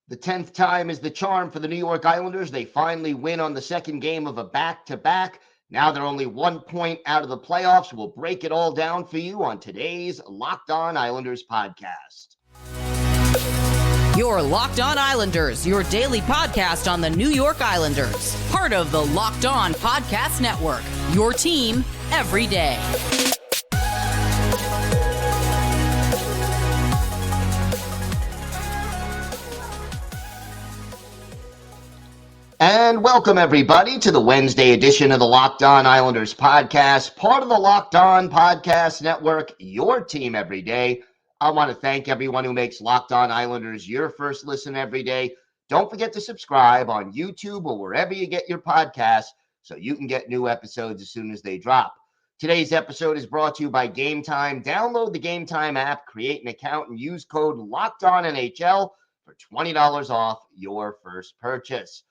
The 10th time is the charm for the New York Islanders. They finally win on the second game of a back-to-back. Now they're only 1 point out of the playoffs. We'll break it all down for you on today's Locked On Islanders podcast. Your Locked On Islanders, your daily podcast on the New York Islanders. Part of the Locked On Podcast Network, your team every day. And welcome, everybody, to the Wednesday edition of the Locked On Islanders podcast, part of the Locked On Podcast Network, your team every day. I want to thank everyone who makes Locked On Islanders your first listen every day. Don't forget to subscribe on YouTube or wherever you get your podcasts so you can get new episodes as soon as they drop. Today's episode is brought to you by Game Time. Download the Game Time app, create an account, and use code LOCKEDONNHL for $20 off your first purchase.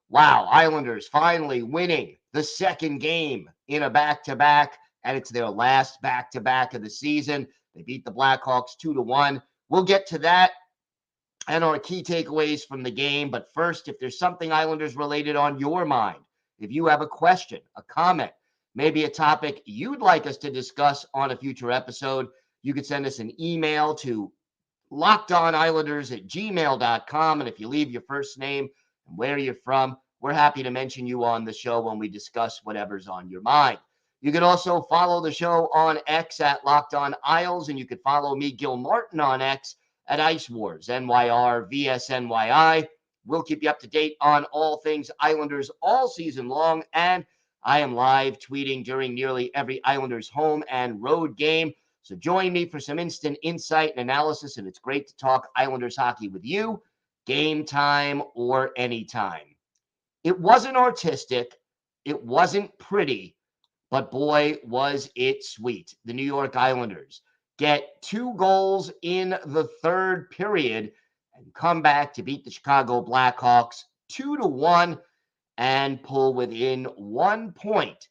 Wow, Islanders finally winning the second game in a back-to-back, and it's their last back-to-back of the season. They beat the Blackhawks 2-1. We'll get to that and our key takeaways from the game. But first, if there's something Islanders related on your mind, if you have a question, a comment, maybe a topic you'd like us to discuss on a future episode, you could send us an email to lockedonislanders@gmail.com. And if you leave your first name and where you're from, we're happy to mention you on the show when we discuss whatever's on your mind. You can also follow the show on X at Locked On Isles, and you can follow me, Gil Martin, on X at Ice Wars, NYR, VSNYI. We'll keep you up to date on all things Islanders all season long, and I am live tweeting during nearly every Islanders home and road game. So join me for some instant insight and analysis, and it's great to talk Islanders hockey with you, game time or anytime. It wasn't artistic, it wasn't pretty, but boy, was it sweet. The New York Islanders get 2 goals in the third period and come back to beat the Chicago Blackhawks 2-1 and pull within 1 point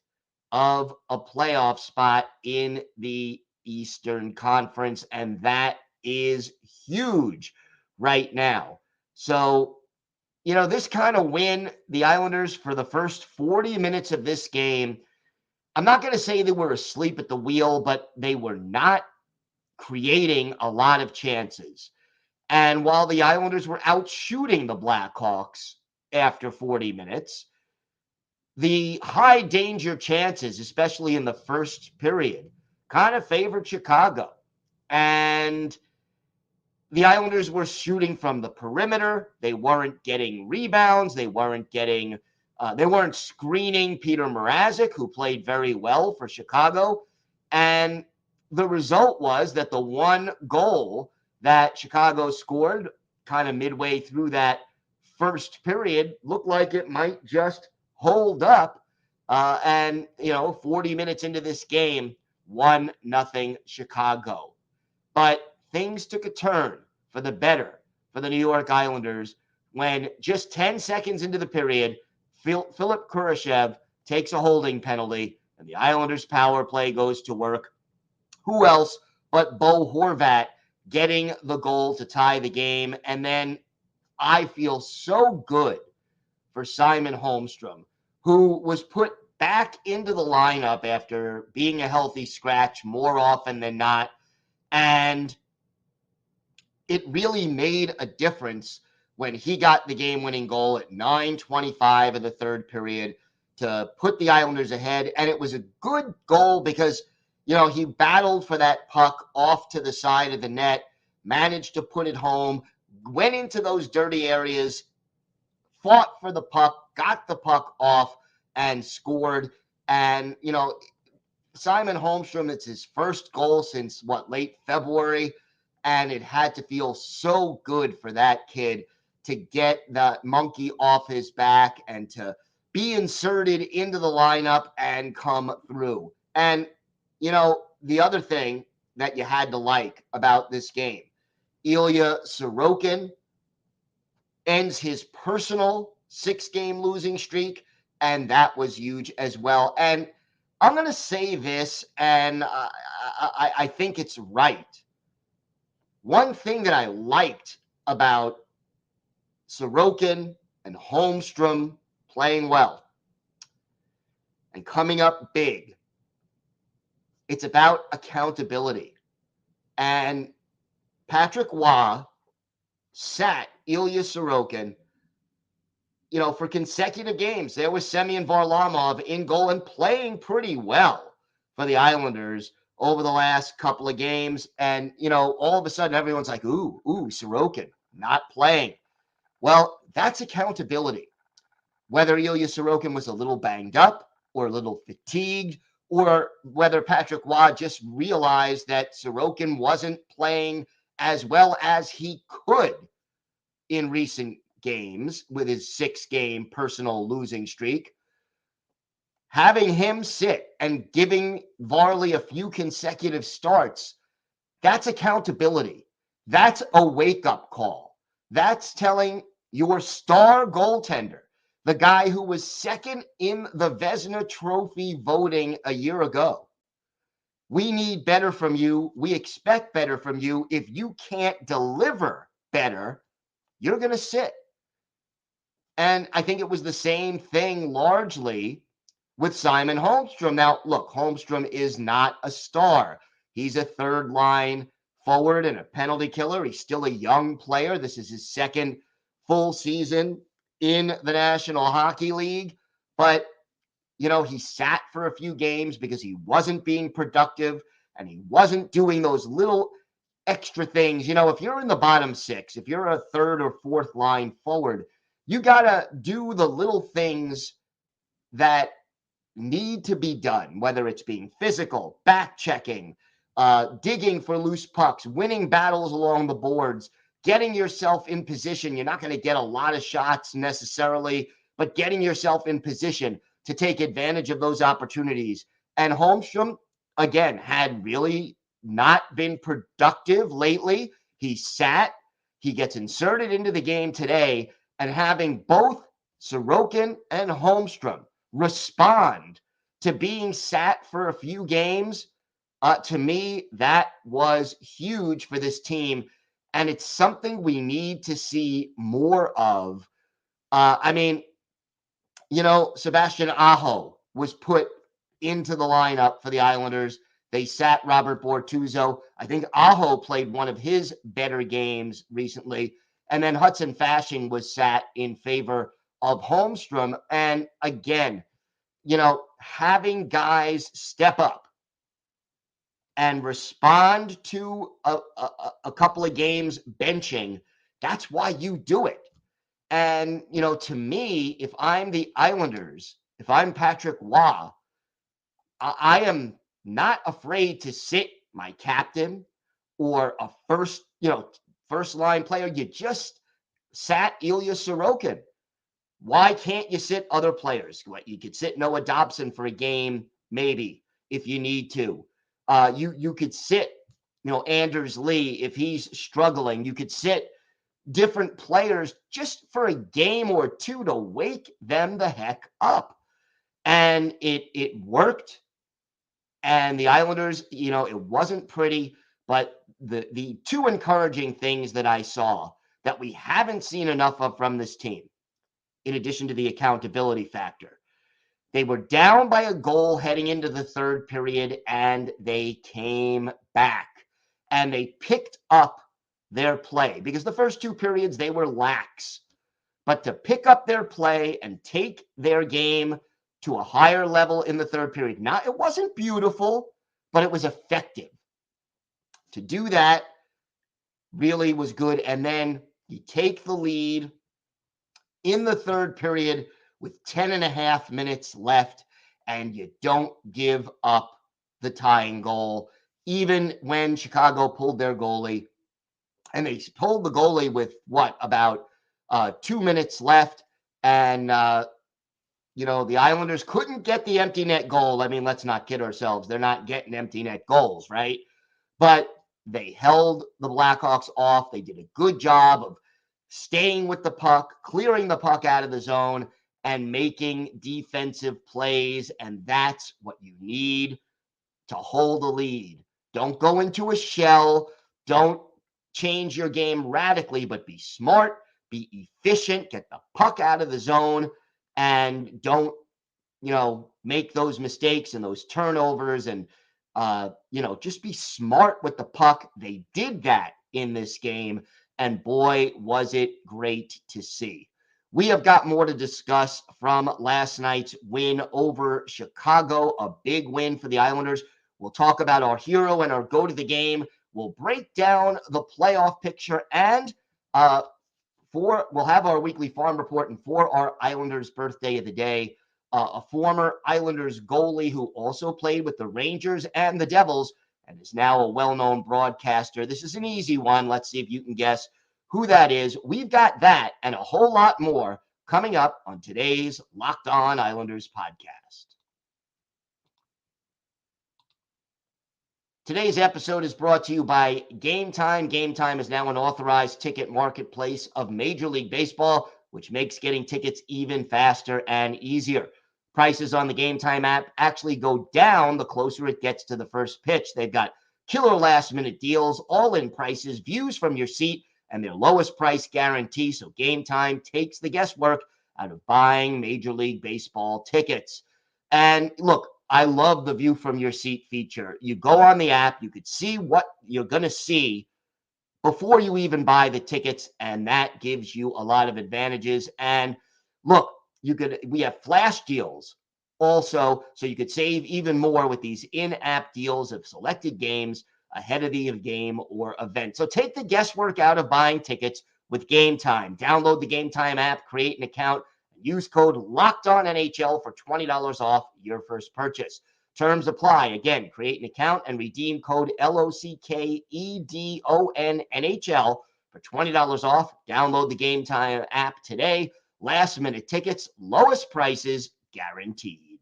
of a playoff spot in the Eastern Conference, and that is huge right now. So, this kind of win, the Islanders, for the first 40 minutes of this game, I'm not going to say they were asleep at the wheel, but they were not creating a lot of chances. And while the Islanders were out shooting the Blackhawks after 40 minutes, the high danger chances, especially in the first period, kind of favored Chicago. And the Islanders were shooting from the perimeter. They weren't getting rebounds. They weren't screening Peter Mrazek, who played very well for Chicago. And the result was that the one goal that Chicago scored kind of midway through that first period looked like it might just hold up. 40 minutes into this game, 1-0 Chicago. But things took a turn for the better for the New York Islanders when just 10 seconds into the period, Philip Kurashev takes a holding penalty and the Islanders' power play goes to work. Who else but Bo Horvat getting the goal to tie the game? And then I feel so good for Simon Holmstrom, who was put back into the lineup after being a healthy scratch more often than not. And it really made a difference when he got the game-winning goal at 9:25 of the third period to put the Islanders ahead. And it was a good goal because, he battled for that puck off to the side of the net, managed to put it home, went into those dirty areas, fought for the puck, got the puck off, and scored. And, Simon Holmstrom, it's his first goal since, late February. And it had to feel so good for that kid to get the monkey off his back and to be inserted into the lineup and come through. And, the other thing that you had to like about this game, Ilya Sorokin ends his personal 6-game losing streak, and that was huge as well. And I'm going to say this, and I think it's right. One thing that I liked about Sorokin and Holmstrom playing well and coming up big. It's about accountability. And Patrick Waugh sat Ilya Sorokin, for consecutive games. There was Semyon Varlamov in goal and playing pretty well for the Islanders over the last couple of games. And, all of a sudden everyone's like, ooh, Sorokin not playing. Well, that's accountability. Whether Ilya Sorokin was a little banged up or a little fatigued, or whether Patrick Waugh just realized that Sorokin wasn't playing as well as he could in recent games with his 6-game personal losing streak. Having him sit and giving Varley a few consecutive starts, that's accountability. That's a wake-up call. That's telling your star goaltender, the guy who was second in the Vezina Trophy voting a year ago, we need better from you. We expect better from you. If you can't deliver better, you're going to sit. And I think it was the same thing largely with Simon Holmstrom. Now, look, Holmstrom is not a star. He's a third line forward and a penalty killer. He's still a young player. This is his second full season in the National Hockey League. But, he sat for a few games because he wasn't being productive and he wasn't doing those little extra things. If you're in the bottom six, if you're a third or fourth line forward, you got to do the little things that need to be done, whether it's being physical, back checking, digging for loose pucks, winning battles along the boards, getting yourself in position. You're not going to get a lot of shots necessarily, but getting yourself in position to take advantage of those opportunities. And Holmstrom, again, had really not been productive lately. He sat, he gets inserted into the game today, and having both Sorokin and Holmstrom respond to being sat for a few games, to me, that was huge for this team. And it's something we need to see more of. Sebastian Aho was put into the lineup for the Islanders. They sat Robert Bortuzzo. I think Aho played one of his better games recently. And then Hudson Fasching was sat in favor of Holmstrom. And again, having guys step up and respond to a couple of games benching, that's why you do it. And, to me, if I'm the Islanders, if I'm Patrick Waugh, I am not afraid to sit my captain or a first line player. You just sat Ilya Sorokin. Why can't you sit other players? You could sit Noah Dobson for a game, maybe, if you need to. You could sit, Anders Lee if he's struggling. You could sit different players just for a game or two to wake them the heck up. And it worked. And the Islanders, it wasn't pretty, but the two encouraging things that I saw that we haven't seen enough of from this team, in addition to the accountability factor, they were down by a goal heading into the third period, and they came back and they picked up their play, because the first two periods they were lax. But to pick up their play and take their game to a higher level in the third period. Now, it wasn't beautiful, but it was effective. To do that really was good. And then you take the lead in the third period with 10 and a half minutes left, and you don't give up the tying goal, even when Chicago pulled their goalie. And they pulled the goalie with about 2 minutes left. And, the Islanders couldn't get the empty net goal. I mean, let's not kid ourselves. They're not getting empty net goals, right? But they held the Blackhawks off. They did a good job of staying with the puck, clearing the puck out of the zone, and making defensive plays. And that's what you need to hold the lead. Don't go into a shell. Don't change your game radically, but be smart, be efficient, get the puck out of the zone, and don't, make those mistakes and those turnovers and, just be smart with the puck. They did that in this game. And boy, was it great to see. We have got more to discuss from last night's win over Chicago, a big win for the Islanders. We'll talk about our hero and our go to the game. We'll break down the playoff picture and we'll have our weekly farm report, and for our Islanders birthday of the day, a former Islanders goalie who also played with the Rangers and the Devils and is now a well-known broadcaster. This is an easy one. Let's see if you can guess who that is. We've got that and a whole lot more coming up on today's Locked On Islanders podcast. Today's episode is brought to you by Game Time. Game Time is now an authorized ticket marketplace of Major League Baseball, which makes getting tickets even faster and easier. Prices on the Game Time app actually go down the closer it gets to the first pitch. They've got killer last-minute deals, all-in prices, views from your seat, and their lowest price guarantee. So Game Time takes the guesswork out of buying Major League Baseball tickets. And look, I love the view from your seat feature. You go on the app, you could see what you're going to see before you even buy the tickets, and that gives you a lot of advantages. And look, we have flash deals also, so you could save even more with these in-app deals of selected games ahead of the game or event. So take the guesswork out of buying tickets with Game Time. Download the Game Time app, create an account, use code LOCKEDONNHL for $20 off your first purchase. Terms apply. Again, create an account and redeem code LOCKEDONNHL for $20 off. Download the Game Time app today. Last minute tickets, lowest prices guaranteed.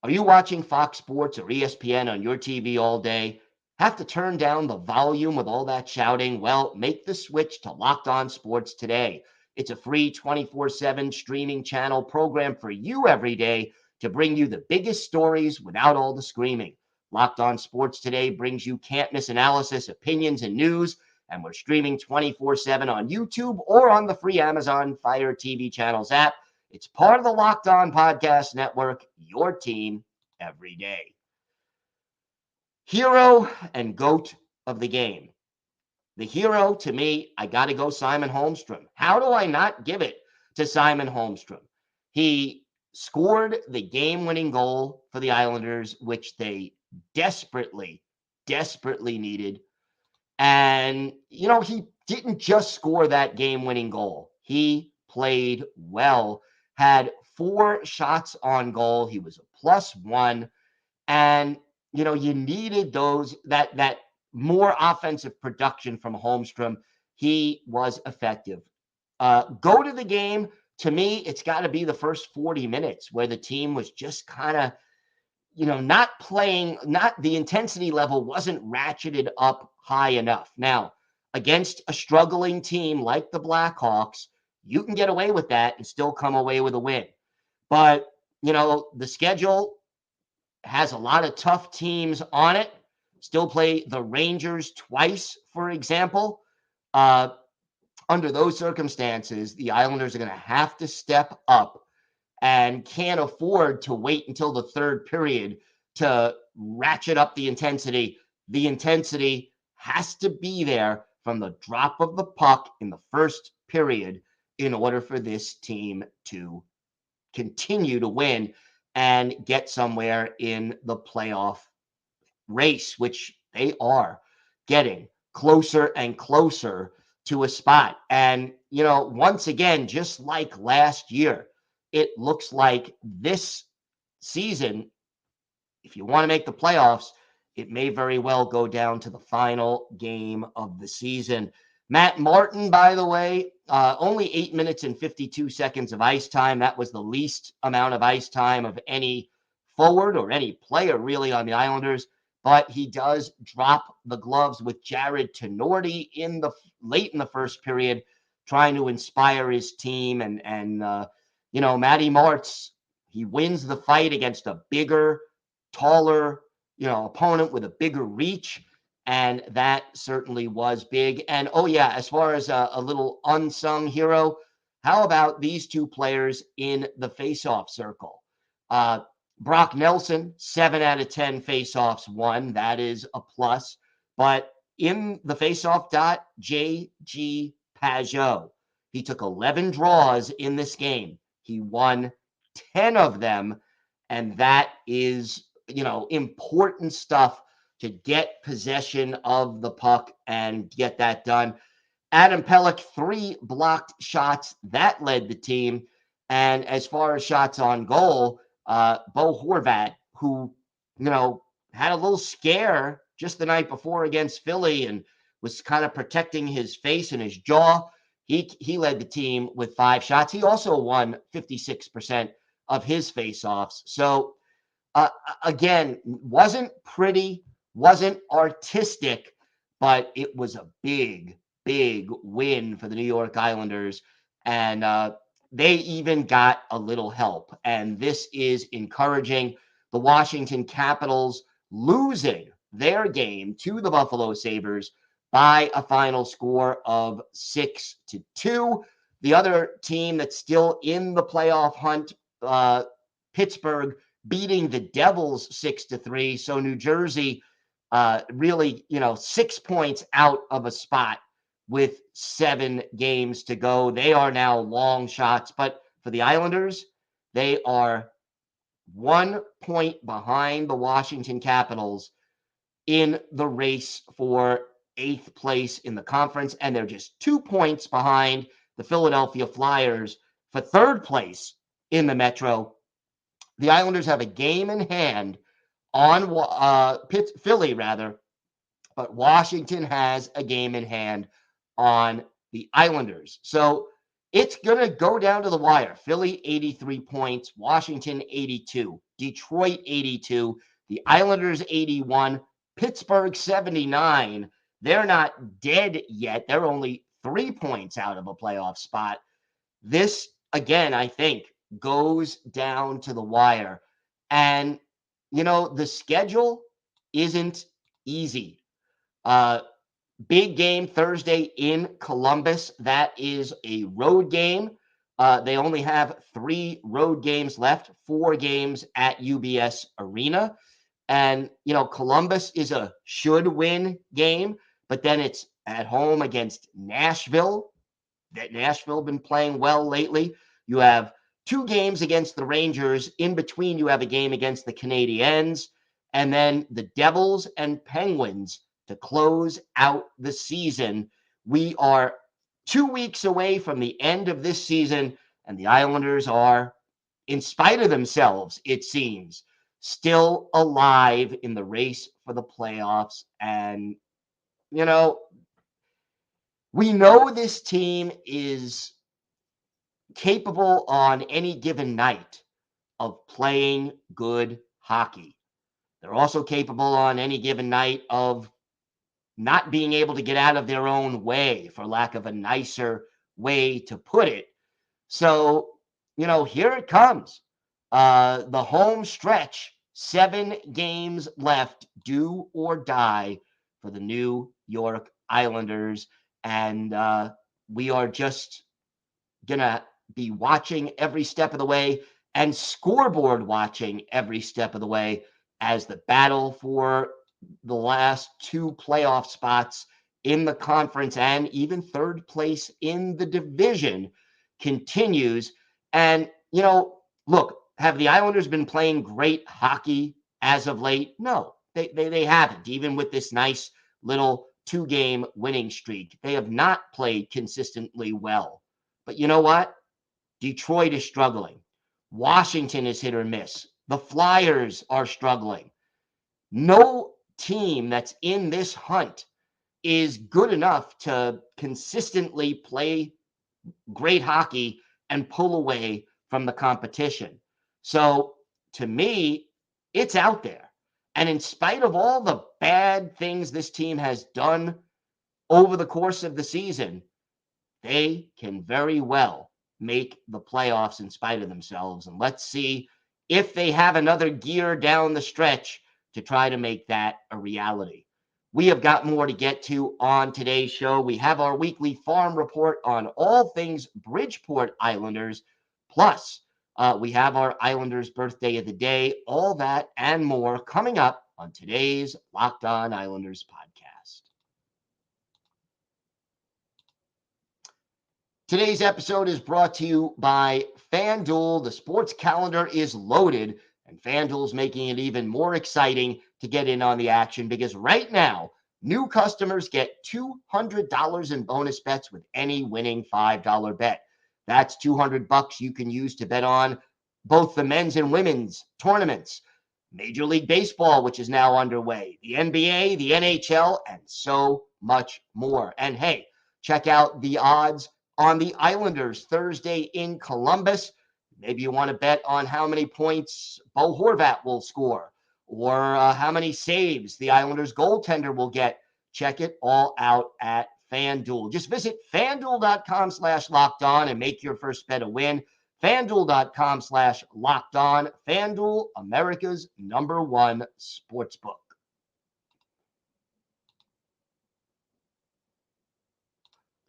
Are you watching Fox Sports or ESPN on your TV all day? Have to turn down the volume with all that shouting? Well, make the switch to Locked On Sports today. It's a free 24/7 streaming channel program for you every day to bring you the biggest stories without all the screaming. Locked On Sports today brings you can't miss analysis, opinions, and news, and we're streaming 24/7 on YouTube or on the free Amazon Fire TV channels app. It's part of the Locked On Podcast Network, your team every day. Hero and GOAT of the game. The hero, to me, I got to go Simon Holmstrom. How do I not give it to Simon Holmstrom? He scored the game-winning goal for the Islanders, which they desperately, desperately needed. And, he didn't just score that game-winning goal. He played well, had 4 shots on goal. He was a +1. And, you needed that more offensive production from Holmstrom. He was effective. Go to the game. To me, it's got to be the first 40 minutes where the team was just kind of, not playing, not the intensity level wasn't ratcheted up high enough. Now, against a struggling team like the Blackhawks, you can get away with that and still come away with a win. But, the schedule has a lot of tough teams on it. Still play the Rangers twice, for example. Under those circumstances, the Islanders are going to have to step up and can't afford to wait until the third period to ratchet up the intensity. The intensity has to be there from the drop of the puck in the first period in order for this team to continue to win and get somewhere in the playoff race, which they are getting closer and closer to a spot. And, once again, just like last year, it looks like this season, if you want to make the playoffs, it may very well go down to the final game of the season. Matt Martin, by the way, only 8 minutes and 52 seconds of ice time. That was the least amount of ice time of any forward or any player really on the Islanders. But he does drop the gloves with Jared Tenorti late in the first period, trying to inspire his team. And Matty Martz, he wins the fight against a bigger, taller, opponent with a bigger reach. And that certainly was big. And oh, yeah, as far as a little unsung hero, how about these two players in the faceoff circle? Uh, Brock Nelson, 7 out of 10 faceoffs won. That is a plus. But in the faceoff dot, J.G. Pageau, he took 11 draws in this game. He won 10 of them. And that is, important stuff to get possession of the puck and get that done. Adam Pelech, 3 blocked shots. That led the team. And as far as shots on goal, Bo Horvat, who, had a little scare just the night before against Philly and was kind of protecting his face and his jaw. He led the team with 5 shots. He also won 56% of his faceoffs. So, again, wasn't pretty, wasn't artistic, but it was a big, big win for the New York Islanders. And they even got a little help. And this is encouraging. The Washington Capitals losing their game to the Buffalo Sabres by a final score of 6-2. The other team that's still in the playoff hunt, Pittsburgh, beating the Devils 6-3. So New Jersey really, 6 points out of a spot with 7 games to go. They are now long shots. But for the Islanders, they are 1 point behind the Washington Capitals in the race for 8th place in the conference. And they're just 2 points behind the Philadelphia Flyers for 3rd place in the Metro. The Islanders have a game in hand on Philly, but Washington has a game in hand on the Islanders. So it's going to go down to the wire. Philly, 83 points. Washington, 82. Detroit, 82. The Islanders, 81. Pittsburgh, 79. They're not dead yet. They're only 3 points out of a playoff spot. This, again, I think, goes down to the wire. And, the schedule isn't easy. Big game Thursday in Columbus. That is a road game. They only have 3 road games left, 4 games at UBS Arena. And, Columbus is a should-win game, but then it's at home against Nashville. That Nashville been playing well lately. You have 2 games against the Rangers. In between, you have a game against the Canadiens, and then the Devils and Penguins to close out the season. We are 2 weeks away from the end of this season, and the Islanders are, in spite of themselves, it seems, still alive in the race for the playoffs. And, we know this team is capable on any given night of playing good hockey. They're also capable on any given night of not being able to get out of their own way, for lack of a nicer way to put it. So, here it comes. The home stretch, 7 games left, do or die for the New York Islanders. And we are just going to be watching every step of the way and scoreboard watching every step of the way as the battle for the last 2 playoff spots in the conference and even 3rd place in the division continues. And, look, have the Islanders been playing great hockey as of late? No, they haven't. Even with this nice little 2-game winning streak, they have not played consistently well. But you know what? Detroit is struggling. Washington is hit or miss. The Flyers are struggling. No team that's in this hunt is good enough to consistently play great hockey and pull away from the competition. So to me, it's out there. And in spite of all the bad things this team has done over the course of the season, they can very well make the playoffs in spite of themselves. And let's see if they have another gear down the stretch to try to make that a reality. We have got more to get to on today's show. We have our weekly farm report on all things Bridgeport Islanders. Plus, we have our Islanders birthday of the day. All that and more coming up on today's Locked On Islanders podcast. Today's episode is brought to you by FanDuel. The sports calendar is loaded, and FanDuel is making it even more exciting to get in on the action because right now, new customers get $200 in bonus bets with any winning $5 bet. That's $200 you can use to bet on both the men's and women's tournaments, Major League Baseball, which is now underway, the NBA, the NHL, and so much more. And hey, check out the odds on the Islanders Thursday in Columbus. Maybe you want to bet on how many points Bo Horvat will score or how many saves the Islanders goaltender will get. Check it all out at FanDuel. Just visit FanDuel.com/lockedon and make your first bet a win. FanDuel.com/lockedon. FanDuel, America's #1 sportsbook.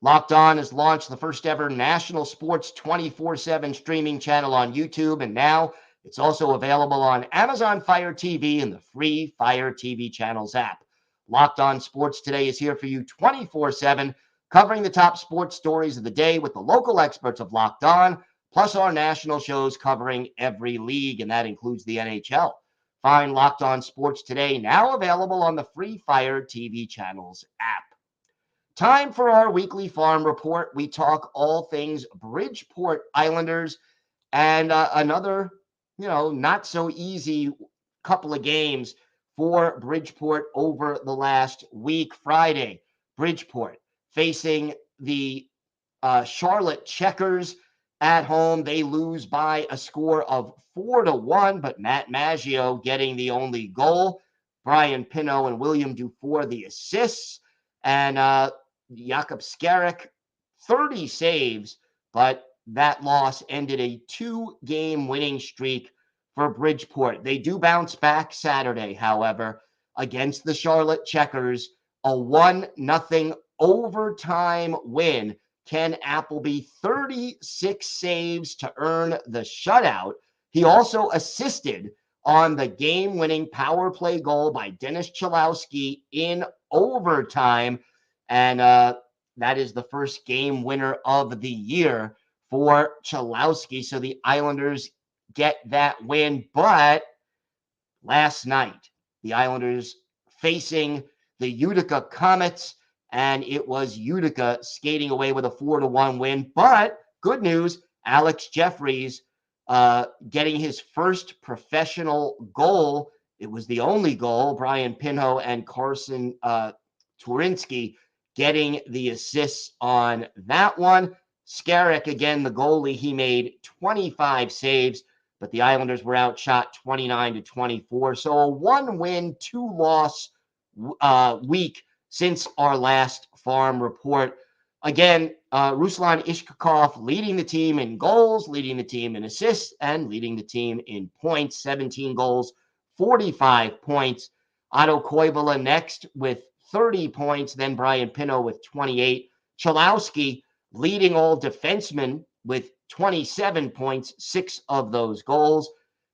Locked On has launched the first ever national sports 24/7 streaming channel on YouTube, and now it's also available on Amazon Fire TV and the free Fire TV channels app. Locked On Sports Today is here for you 24/7, covering the top sports stories of the day with the local experts of Locked On, plus our national shows covering every league, and that includes the NHL. Find Locked On Sports Today now available on the free Fire TV channels app. Time for our weekly farm report. We talk all things Bridgeport Islanders and another, not so easy couple of games for Bridgeport over the last week. Friday, Bridgeport facing the Charlotte Checkers at home. They lose by a score of 4-1, but Matt Maggio getting the only goal. Brian Pino and William Dufour the assists. And Jakub Skarek, 30 saves, but that loss ended a 2-game winning streak for Bridgeport. They do bounce back Saturday, however, against the Charlotte Checkers, a 1-0 overtime win. Ken Appleby, 36 saves to earn the shutout. He also assisted on the game-winning power play goal by Dennis Chalowski in overtime. And that is the first game winner of the year for Chalowski. So the Islanders get that win. But last night, the Islanders facing the Utica Comets, and it was Utica skating away with a 4-1 win. But good news, Alex Jeffries getting his first professional goal. It was the only goal. Brian Pinho and Carson Turinsky getting the assists on that one. Skarek, again, the goalie, he made 25 saves, but the Islanders were outshot 29-24. So a 1-win, 2-loss week since our last farm report. Again, Ruslan Ishkakov leading the team in goals, leading the team in assists, and leading the team in points. 17 goals, 45 points. Otto Koivula next with 30 points, then Brian Pino with 28. Chalowski leading all defensemen with 27 points, 6 of those goals.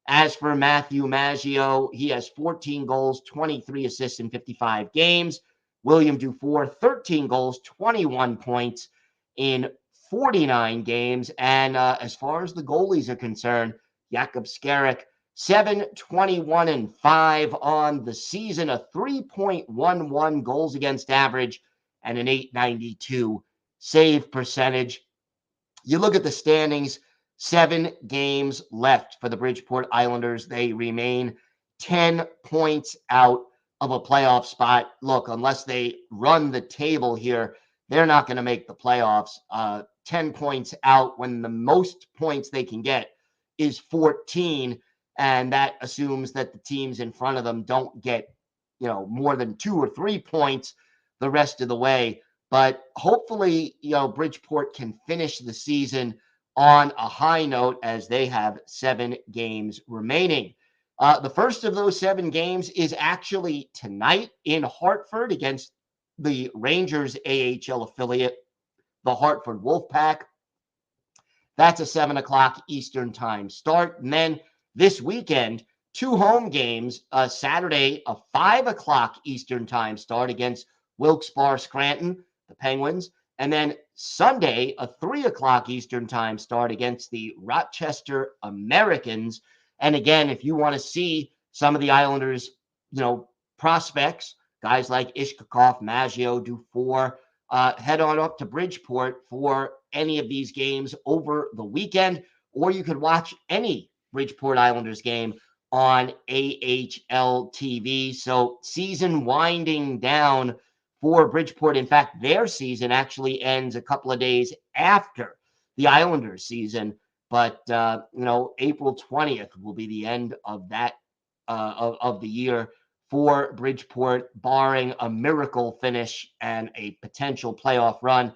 As for Matthew Maggio, he has 14 goals, 23 assists in 55 games. William Dufour, 13 goals, 21 points in 49 games. And as far as the goalies are concerned, Jakub Skarek, 7-21-5 on the season, a 3.11 goals against average, and an .892 save percentage. You look at the standings, 7 games left for the Bridgeport Islanders. They remain 10 points out of a playoff spot. Look, unless they run the table here, they're not going to make the playoffs. 10 points out when the most points they can get is 14. And that assumes that the teams in front of them don't get, more than 2 or 3 points the rest of the way. But hopefully, Bridgeport can finish the season on a high note as they have 7 games remaining. The first of those 7 games is actually tonight in Hartford against the Rangers AHL affiliate, the Hartford Wolfpack. That's a 7 o'clock Eastern time start. And then this weekend, 2 home games. Saturday, a 5 o'clock Eastern time start against Wilkes-Barre Scranton, the Penguins. And then Sunday, a 3 o'clock Eastern time start against the Rochester Americans. And again, if you want to see some of the Islanders, prospects, guys like Ishkakov, Maggio, Dufour, head on up to Bridgeport for any of these games over the weekend, or you could watch any Bridgeport Islanders game on AHL TV. So season winding down for Bridgeport. In fact, their season actually ends a couple of days after the Islanders season. But, April 20th will be the end of that of the year for Bridgeport, barring a miracle finish and a potential playoff run.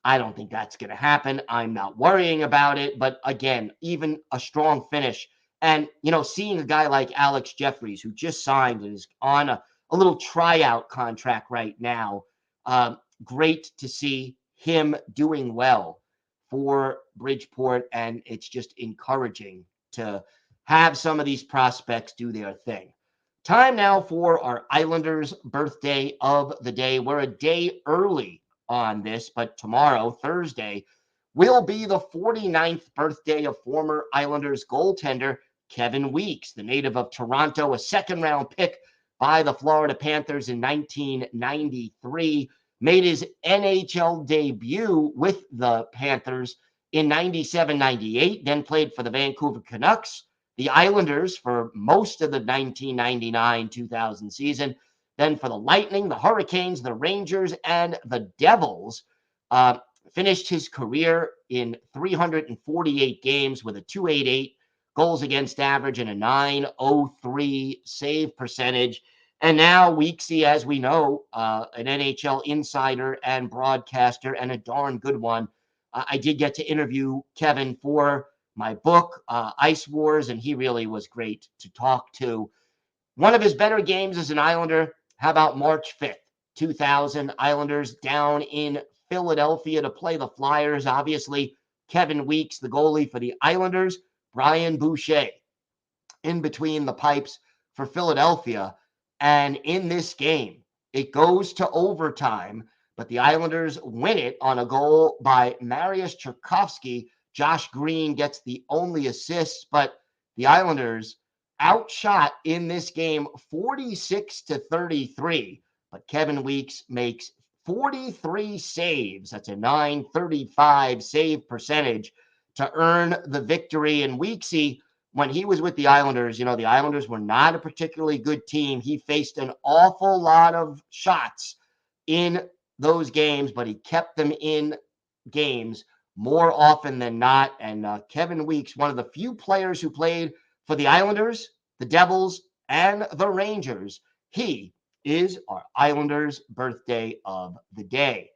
I don't think that's going to happen. I'm not worrying about it. But again, even a strong finish. And, seeing a guy like Alex Jeffries, who just signed and is on a little tryout contract right now, great to see him doing well for Bridgeport. And it's just encouraging to have some of these prospects do their thing. Time now for our Islanders birthday of the day. We're a day early on this, but tomorrow, Thursday, will be the 49th birthday of former Islanders goaltender Kevin Weeks, the native of Toronto, a second-round pick by the Florida Panthers in 1993, made his NHL debut with the Panthers in 97-98, then played for the Vancouver Canucks, the Islanders for most of the 1999-2000 season, then for the Lightning, the Hurricanes, the Rangers, and the Devils. Finished his career in 348 games with a .288 goals against average and a .903 save percentage. And now Weeksy, as we know, an NHL insider and broadcaster, and a darn good one. I did get to interview Kevin for my book, Ice Wars, and he really was great to talk to. One of his better games as an Islander, how about March 5th, 2000, Islanders down in Philadelphia to play the Flyers. Obviously, Kevin Weeks, the goalie for the Islanders, Brian Boucher in between the pipes for Philadelphia. And in this game, it goes to overtime, but the Islanders win it on a goal by Mariusz Czerkowski. Josh Green gets the only assist, but the Islanders outshot in this game 46-33. But Kevin Weeks makes 43 saves. That's a .935 save percentage to earn the victory. And Weeksy, when he was with the Islanders, the Islanders were not a particularly good team. He faced an awful lot of shots in those games, but he kept them in games more often than not. And Kevin Weeks, one of the few players who played for the Islanders, the Devils, and the Rangers, he is our Islanders birthday of the day.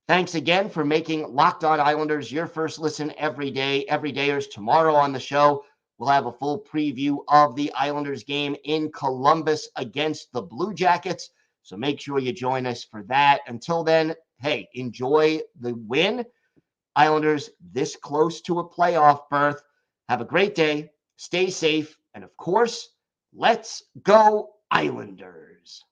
Thanks again for making Locked On Islanders your first listen every day. Everydayers, tomorrow on the show, we'll have a full preview of the Islanders game in Columbus against the Blue Jackets. So make sure you join us for that. Until then, hey, enjoy the win. Islanders this close to a playoff berth. Have a great day. Stay safe. And of course, let's go Islanders.